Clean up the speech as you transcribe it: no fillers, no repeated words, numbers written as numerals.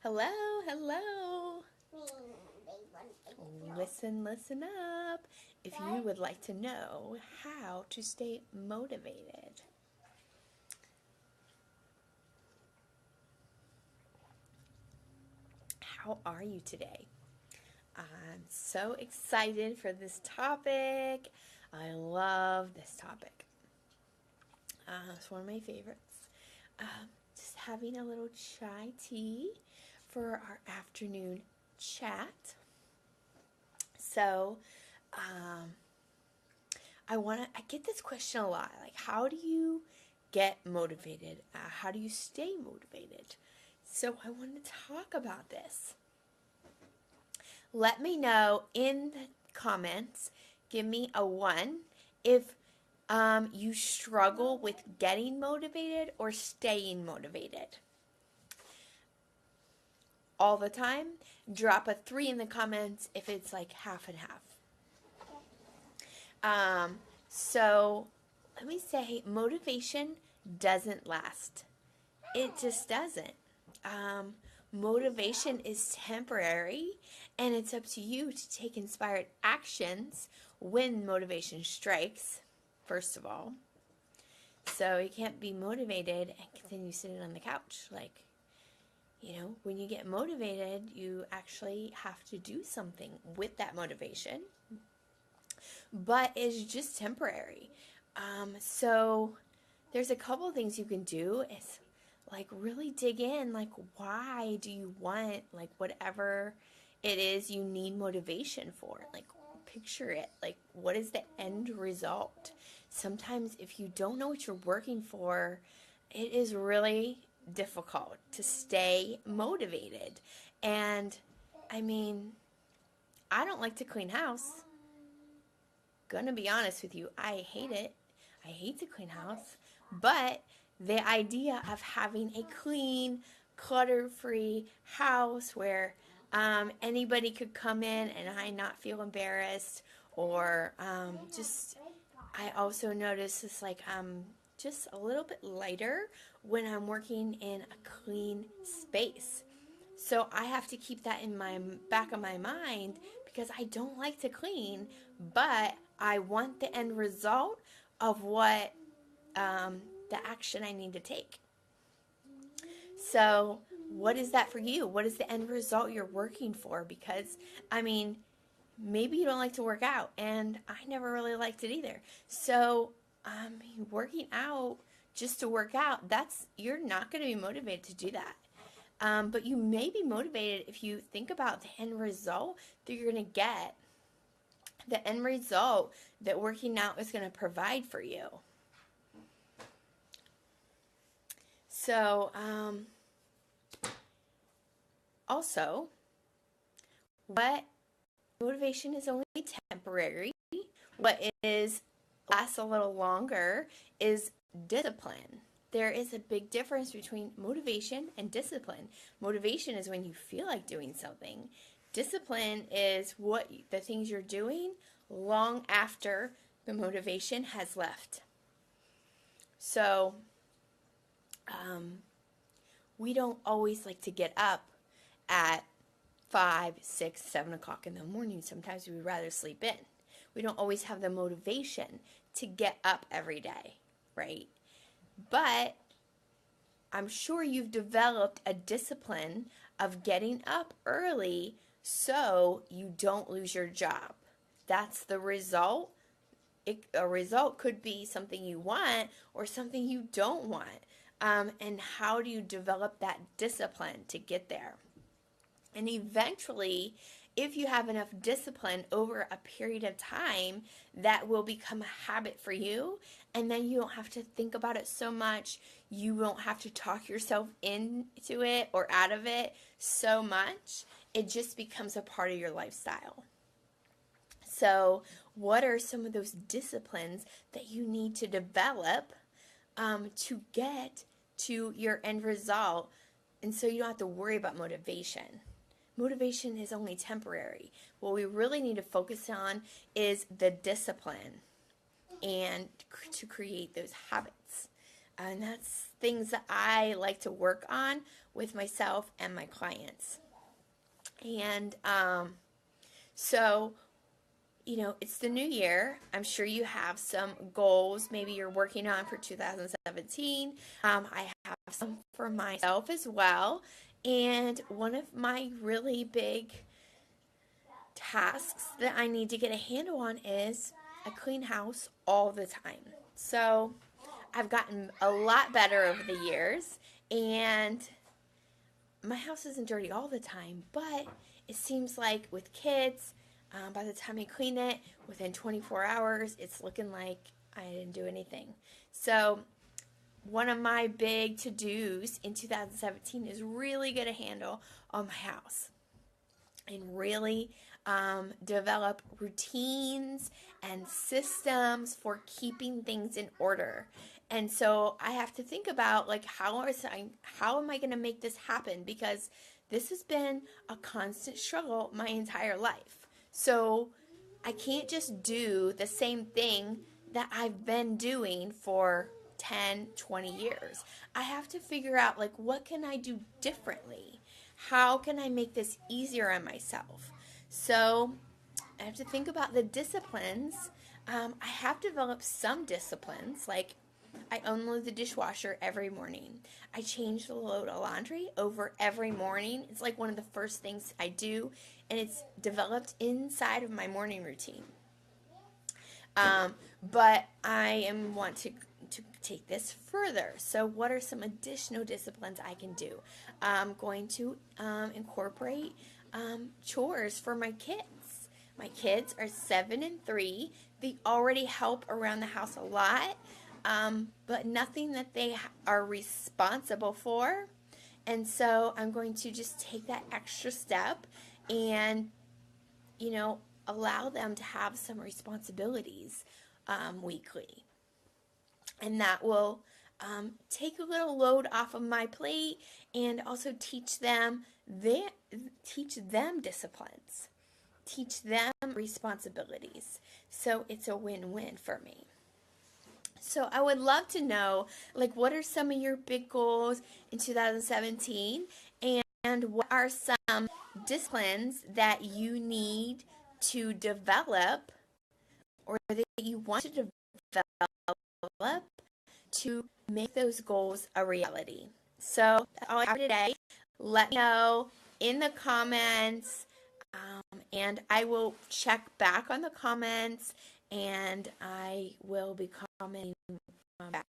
Hello, hello. Listen up. If you would like to know how to stay motivated. How are you today? I'm so excited for this topic. I love this topic. It's one of my favorites. Just having a little chai tea for our afternoon chat. So, I get this question a lot. Like, how do you get motivated? How do you stay motivated? So I want to talk about this. Let me know in the comments. Give me a 1 if you struggle with getting motivated or staying motivated. All the time. Drop a 3 in the comments if it's like half and half. So let me say motivation doesn't last. It just doesn't. Motivation is temporary, and it's up to you to take inspired actions when motivation strikes, first of all. So you can't be motivated and continue sitting on the couch. Like, when you get motivated, you actually have to do something with that motivation. But it's just temporary. So there's a couple things you can do. Is like really dig in, like why do you want like whatever it is you need motivation for? Like picture it. Like what is the end result? Sometimes if you don't know what you're working for, it is really difficult to stay motivated. And I mean, I don't like to clean house. Gonna be honest with you, I hate it. I hate to clean house, but the idea of having a clean, clutter-free house where anybody could come in and I not feel embarrassed, or I also notice it's like just a little bit lighter when I'm working in a clean space. So I have to keep that in my back of my mind because I don't like to clean, but I want the end result of what the action I need to take. So what is that for you? What is the end result you're working for? Because, I mean, maybe you don't like to work out, and I never really liked it either. So working out just to work out, you're not going to be motivated to do that. But you may be motivated if you think about the end result that you're going to get, the end result that working out is going to provide for you. So, also, what motivation is only temporary. What lasts a little longer is discipline. There is a big difference between motivation and discipline. Motivation is when you feel like doing something. Discipline is the things you're doing long after the motivation has left. So, we don't always like to get up at 5, 6, 7 o'clock in the morning. Sometimes we'd rather sleep in. We don't always have the motivation to get up every day, right? But I'm sure you've developed a discipline of getting up early so you don't lose your job. That's the result. A result could be something you want or something you don't want. And how do you develop that discipline to get there? And eventually, if you have enough discipline over a period of time, that will become a habit for you. And then you don't have to think about it so much. You won't have to talk yourself into it or out of it so much. It just becomes a part of your lifestyle. So what are some of those disciplines that you need to develop to get to your end result? And so you don't have to worry about motivation. Motivation is only temporary. What we really need to focus on is the discipline and to create those habits. And that's things that I like to work on with myself and my clients. And so, it's the new year. I'm sure you have some goals maybe you're working on for 2017. I have some for myself as well. And one of my really big tasks that I need to get a handle on is I clean house all the time. So I've gotten a lot better over the years, and my house isn't dirty all the time, but it seems like with kids, by the time I clean it, within 24 hours, it's looking like I didn't do anything. So one of my big to-dos in 2017 is really get a handle on my house and really develop routines and systems for keeping things in order. And so I have to think about, like, how am I going to make this happen, because this has been a constant struggle my entire life. So I can't just do the same thing that I've been doing for 10, 20 years. I have to figure out, like, what can I do differently? How can I make this easier on myself? So I have to think about the disciplines. I have developed some disciplines, like I unload the dishwasher every morning. I change the load of laundry over every morning. It's like one of the first things I do, and it's developed inside of my morning routine. But I want to take this further. So what are some additional disciplines I can do? I'm going to incorporate chores for my kids. My kids are 7 and 3. They already help around the house a lot, but nothing that they are responsible for. And so I'm going to just take that extra step and, allow them to have some responsibilities weekly. And that will take a little load off of my plate and also teach them disciplines, teach them responsibilities. So it's a win-win for me. So I would love to know, like, what are some of your big goals in 2017, and what are some disciplines that you need to develop, or that you want to develop to make those goals a reality. So that's all I have today. Let me know in the comments, and I will check back on the comments, and I will be commenting back.